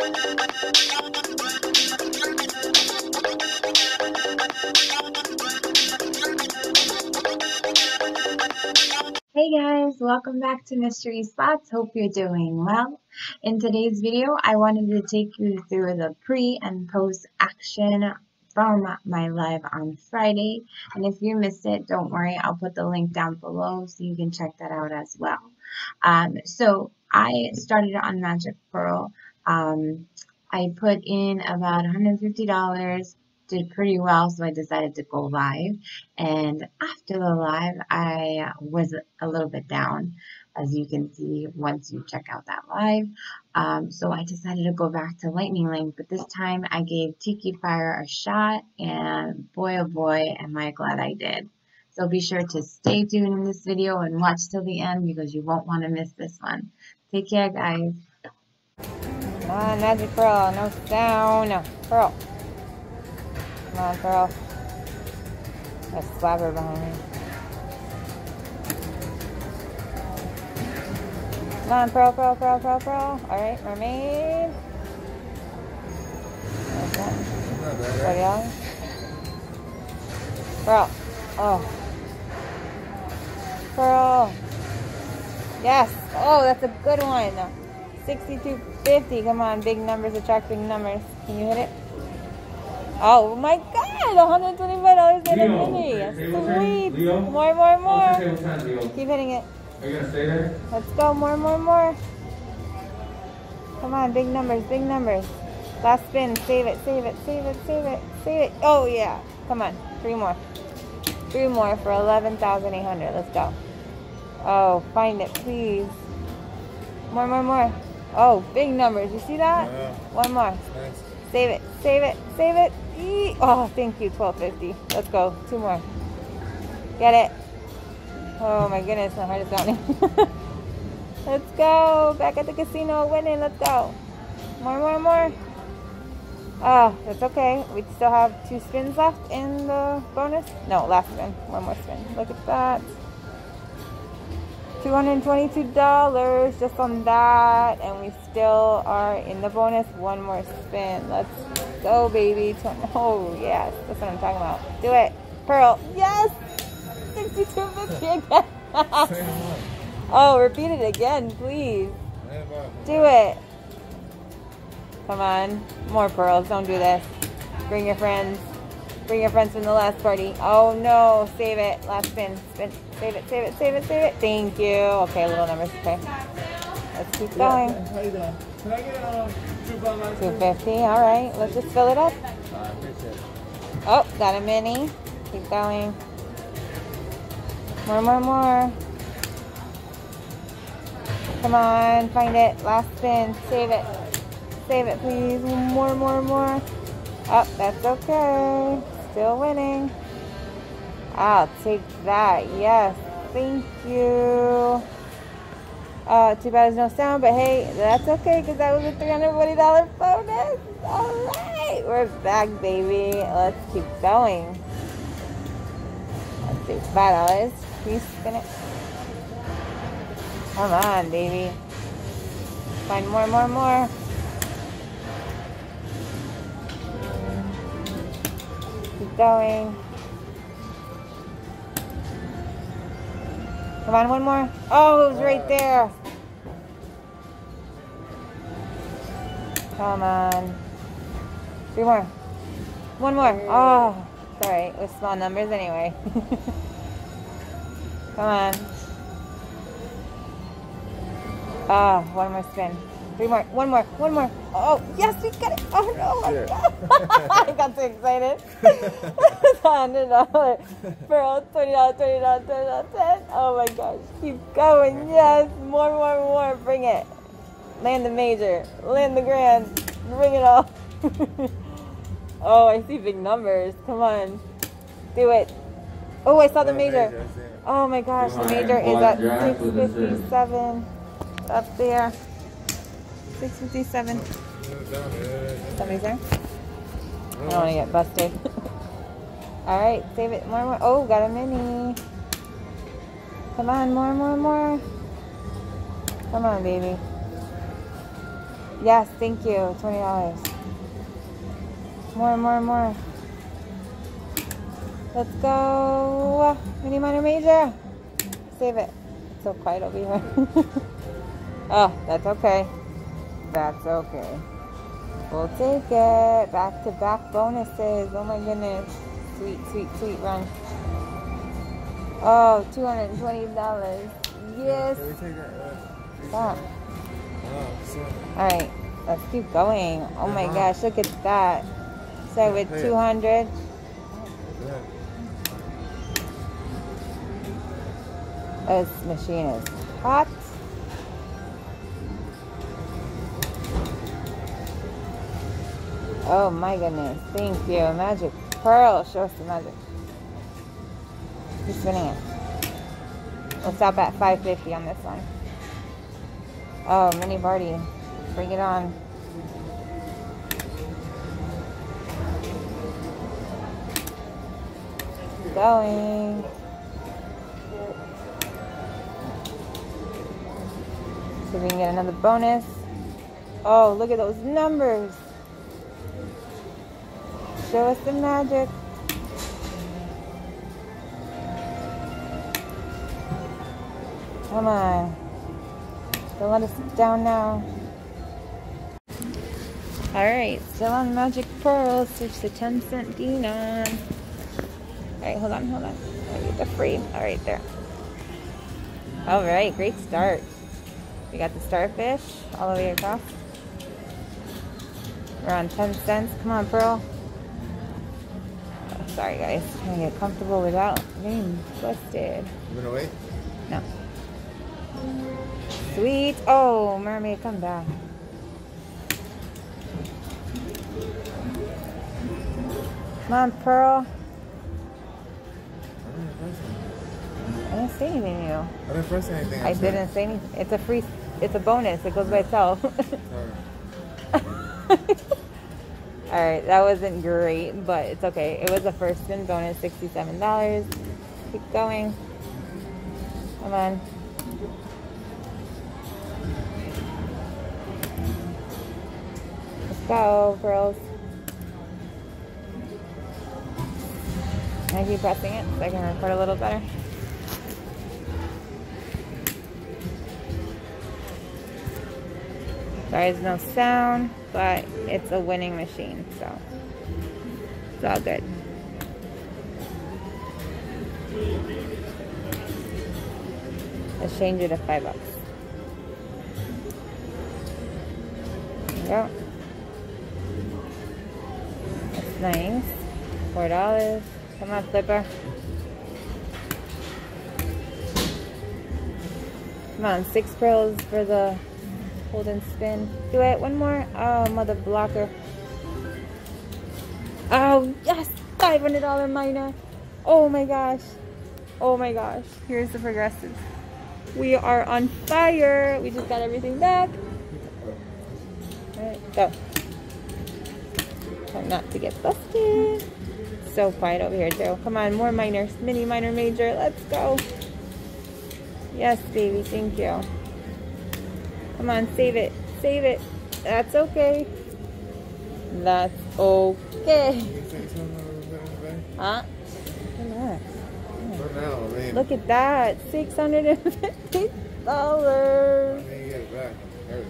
Hey guys, welcome back to Mystery Spots. Hope you're doing well. In today's video, I wanted to take you through the pre and post action from my live on Friday. And if you missed it, don't worry, I'll put the link down below so you can check that out as well. So I started on Magic Pearl. I put in about $150. Did pretty well, so I decided to go live. And after the live, I was a little bit down, as you can see once you check out that live. So I decided to go back to Lightning Link, but this time I gave Tiki Fire a shot, and boy oh boy am I glad I did. So be sure to stay tuned in this video and watch till the end because you won't want to miss this one. Take care, guys. Come on, Magic Pearl, no down. Pearl. Come on, Pearl. There's a slapper behind me. Come on, Pearl, Pearl, Pearl, Pearl, Pearl. Alright, mermaid. There's one. Pearl. Oh. Pearl. Yes. Oh, that's a good one. 62.50. Come on, big numbers attract big numbers. Can you hit it? Oh my God! $125 in a mini. Sweet. More. Keep hitting it. Are you gonna stay there? Let's go. More. Come on, big numbers, big numbers. Last spin. Save it. Oh yeah. Come on. 3 more. 3 more for 11,800. Let's go. Oh, find it, please. More. Oh, big numbers. You see that? Yeah. 1 more. Nice. Save it. Oh, thank you. 12.50. Let's go. 2 more. Get it. Oh my goodness, my heart is pounding. Let's go. Back at the casino, winning. Let's go. More. Oh, that's okay. We still have 2 spins left in the bonus. No, last spin. 1 more spin. Look at that. $222 just on that, and we still are in the bonus. 1 more spin. Let's go, baby. Oh yes, that's what I'm talking about. Do it, Pearl. Yes, 62.50 again. Oh, repeat it again, please. Do it. Come on, more pearls. Don't do this. Bring your friends. Bring your friends from the last party. Oh no, save it. Last spin. Save it. Thank you. Okay, little numbers. Okay. Let's keep going. How you doing? Can I get 250. All right. Let's just fill it up. I appreciate it. Oh, got a mini. Keep going. More. Come on, find it. Last spin. Save it, please. More. Oh, that's okay. Still winning. I'll take that. Yes. Thank you. Too bad there's no sound, but hey, that's okay because that was a $340 bonus. Alright. We're back, baby. Let's keep going. Let's see. $5. Can you spin it? Come on, baby. Find more. Keep going. Come on, 1 more. Oh, it was right there. Come on. 3 more. 1 more. Oh, it's alright. With small numbers anyway. Come on. Ah, 1 more spin. 3 more. 1 more. Oh, yes, we got it. Oh, no. Yeah. I got so excited. It's $100. Pearl, $20, $10. Oh, my gosh. Keep going. Yes. More. Bring it. Land the major. Land the grand. Bring it all. Oh, I see big numbers. Come on. Do it. Oh, I saw the major. Oh, my gosh. The major is at 657. Up there. 657. Somebody's there? I don't want to get busted. Alright, save it. More. Oh, got a mini. Come on, more. Come on, baby. Yes, thank you. $20. More. Let's go. Mini, minor, major. Save it. It's so quiet over here. Oh, that's okay. That's okay. We'll take it. Back to back bonuses. Oh my goodness. Sweet run. Oh, $220. Yes. Can we take that? Stop. Oh, Alright, let's keep going. Oh my gosh, look at that. So with 200. This machine is hot. Oh my goodness, thank you. Magic Pearl, show us the magic. Keep spinning it. We'll stop at 550 on this one. Oh, mini party. Bring it on. Going. See if we can get another bonus. Oh, look at those numbers. Show us the magic. Come on. Don't let us down now. Alright, still on Magic Pearls. Switch to 10-cent denon. Alright, hold on. Let me get the frame. Alright, there. Alright, great start. We got the starfish all the way across. We're on 10 cents. Come on, Pearl. Oh, sorry, guys. I'm gonna get comfortable without getting twisted. You gonna wait? No. Sweet. Oh, mermaid, come back. Come on, Pearl. I didn't say anything to you. I didn't press anything. I didn't say anything. It's a free, it's a bonus. It goes by itself. Alright, that wasn't great, but it's okay. It was a first spin bonus, $67. Keep going. Come on. Let's go, girls. Can I keep pressing it so I can record a little better? Sorry, there's no sound, but it's a winning machine, so it's all good. Let's change it to $5. There we go. That's nice. $4. Come on, Flipper. Come on, 6 pearls for the hold and spin. Do it. One more. Oh, mother blocker. Oh, yes. $500 minor. Oh my gosh. Oh my gosh. Here's the progressives. We are on fire. We just got everything back. Alright, go. Try not to get busted. So quiet over here, too. Come on, more minors. Mini, minor, major. Let's go. Yes, baby. Thank you. Come on, save it. Save it. That's okay. That's okay. Huh? Relax. Look at that. $650.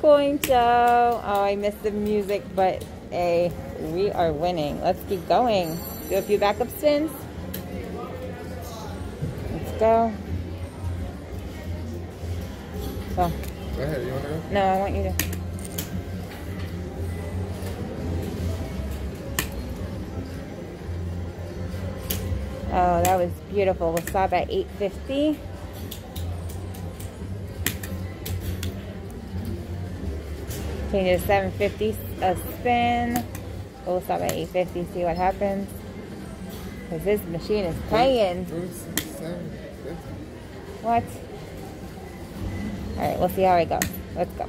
Coin show. Oh, I missed the music, but hey, we are winning. Let's keep going. Do a few backup spins. Let's go. So. Go ahead, you want to go? No, I want you to. Oh, that was beautiful. We'll stop at $8.50. Change it to $7.50 a spin. We'll stop at $8.50. See what happens. Because this machine is paying. What? Alright, we'll see how it goes. Let's go.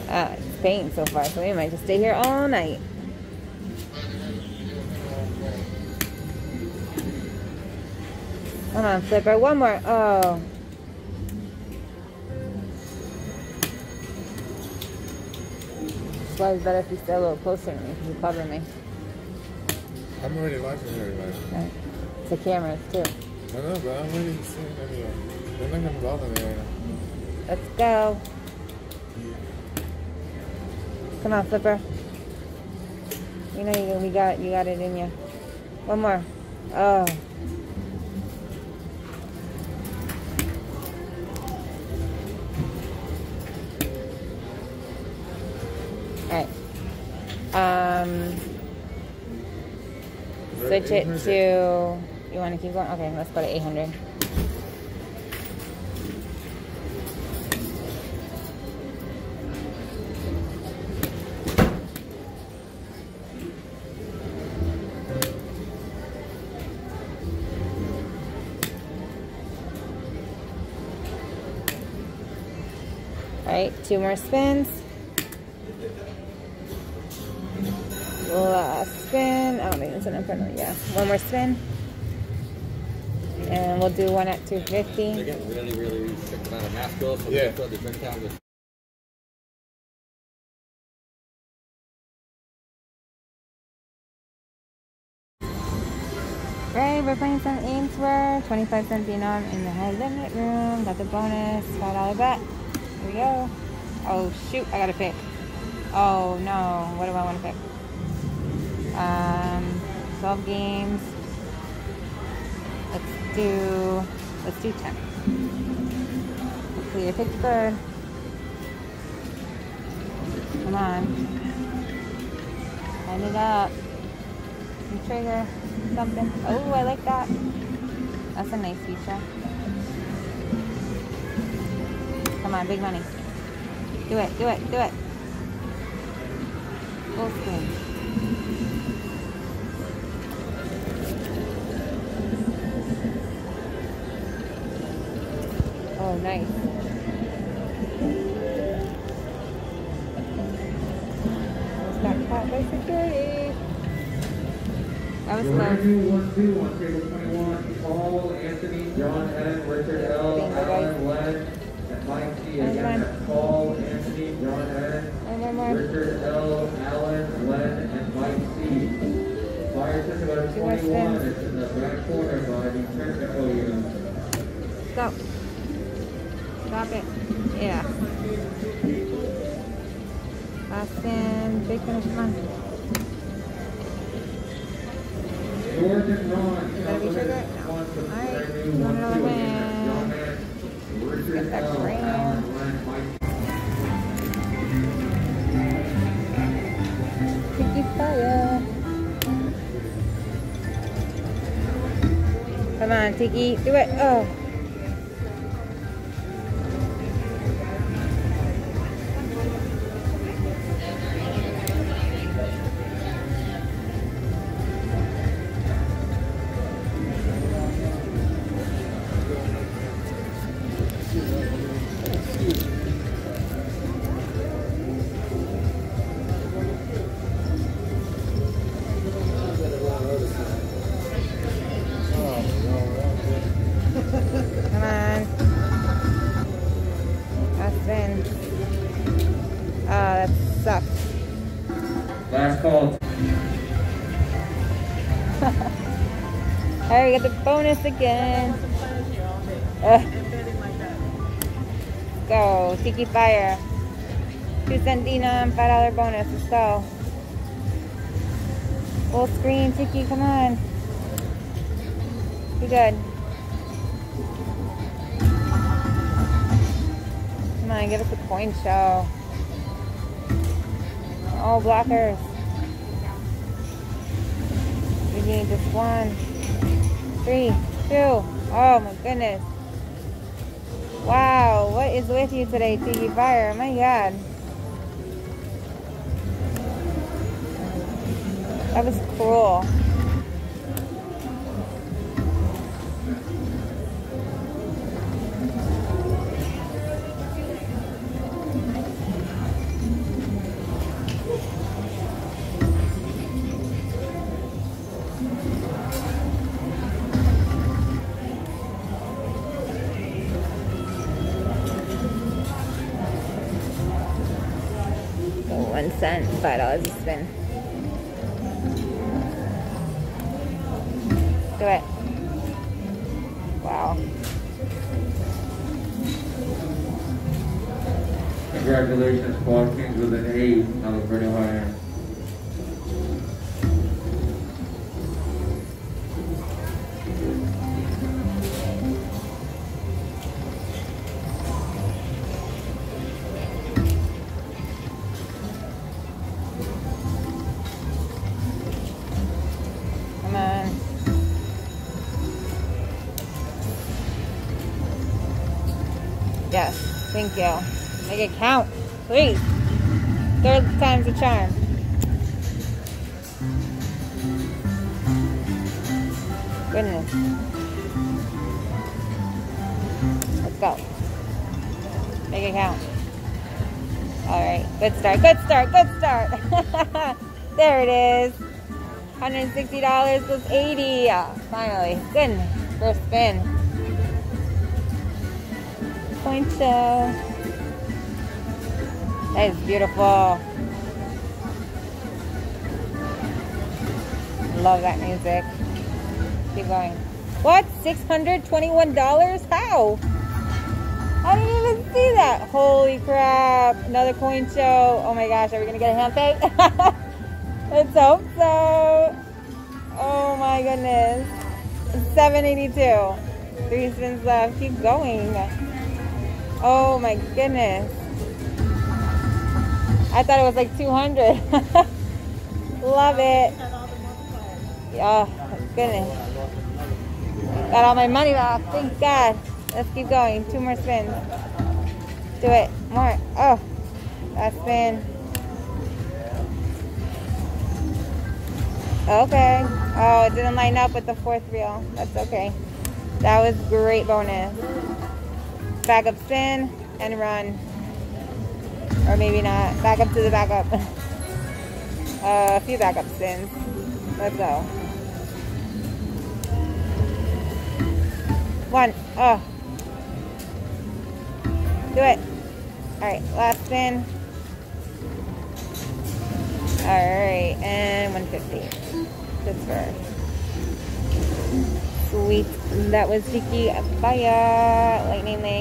It's paying so far, so we might just stay here all night. Come on, Flipper. One more. Oh. That's why it's better if you stay a little closer to me because you cover me. I'm already watching everybody. Right. It's the cameras too. I know, but I'm already seeing everybody. They're not gonna bother me right now. Let's go. Come on, Flipper. You know you got it in you. One more. Oh. Alright. Switch it to, you want to keep going? Okay, let's go to 800. Alright, 2 more spins. Last spin. Oh, maybe it's an in front of me. Yeah. 1 more spin. And we'll do one at 250. They get really strict amount of mask bills, so yeah. the drink count is. Right, we're playing some Ainsworth. 25-cent denom in the high limit room. Got the bonus. $5 bet. Here we go. Oh, shoot. I got to pick. Oh, no. What do I want to pick? 12 games. Let's do 10. Hopefully your pick's good. Come on. Line it up. And trigger something. Oh, I like that. That's a nice feature. Come on, big money. Do it, do it, do it. Full screen. Oh, nice. Almost got caught by security. That was close. 2-1-2 on table 21. Paul, Anthony, John N, Richard L, Alan, Len, and Mike C. Again, that's Paul, Anthony, John N, Richard L, Alan, Len, and Mike C. Fire system at 21. It's in the back corner by the technical unit. Go. Stop it. Yeah. Last spin. Big finish. Come on. George and Ron. Gotta be triggered? No. Alright. Another win. Get that grand. Tiki Fire. Come on, Tiki. Do it. Oh. Come on. Last spin. Oh, that sucks. Last call. Alright, we got the bonus again. Go. Tiki Fire. 2-cent denom, $5 bonus. Let's go. Full screen, Tiki, come on. Be good. Come on, give us a coin show. Oh, blockers. We need just 1, 3, 2. Oh my goodness. Wow, what is with you today, Tiki Fire? My God. That was cruel. So 1 cent, $5 a spin. Do it. Wow. Congratulations, Quad Kings with an 8. Now the pretty higher. Come on. Yes, thank you. Make it count, please. 3rd time's a charm. Goodness. Let's go. Make it count. Alright, good start, good start, good start. There it is. $160 plus 80. Finally. Goodness. First spin. Point show. That is beautiful. Love that music. Keep going. What? $621? How? I didn't even see that. Holy crap. Another coin show. Oh my gosh, are we going to get a hand pay? Let's hope so. Oh my goodness. $7.82. 3 spins left. Keep going. Oh my goodness. I thought it was like 200. Love it. Oh goodness. Got all my money back. Thank God. Let's keep going. 2 more spins. Do it. More. Oh. Last spin. Okay. Oh, it didn't line up with the 4th reel. That's okay. That was great bonus. Backup spin and run. Or maybe not. Back up to the backup. A few backup spins. Let's go. 1. Oh. Do it. Alright, last spin. Alright, and 150. Just for. Sweet. That was Tiki Fire Lightning Link.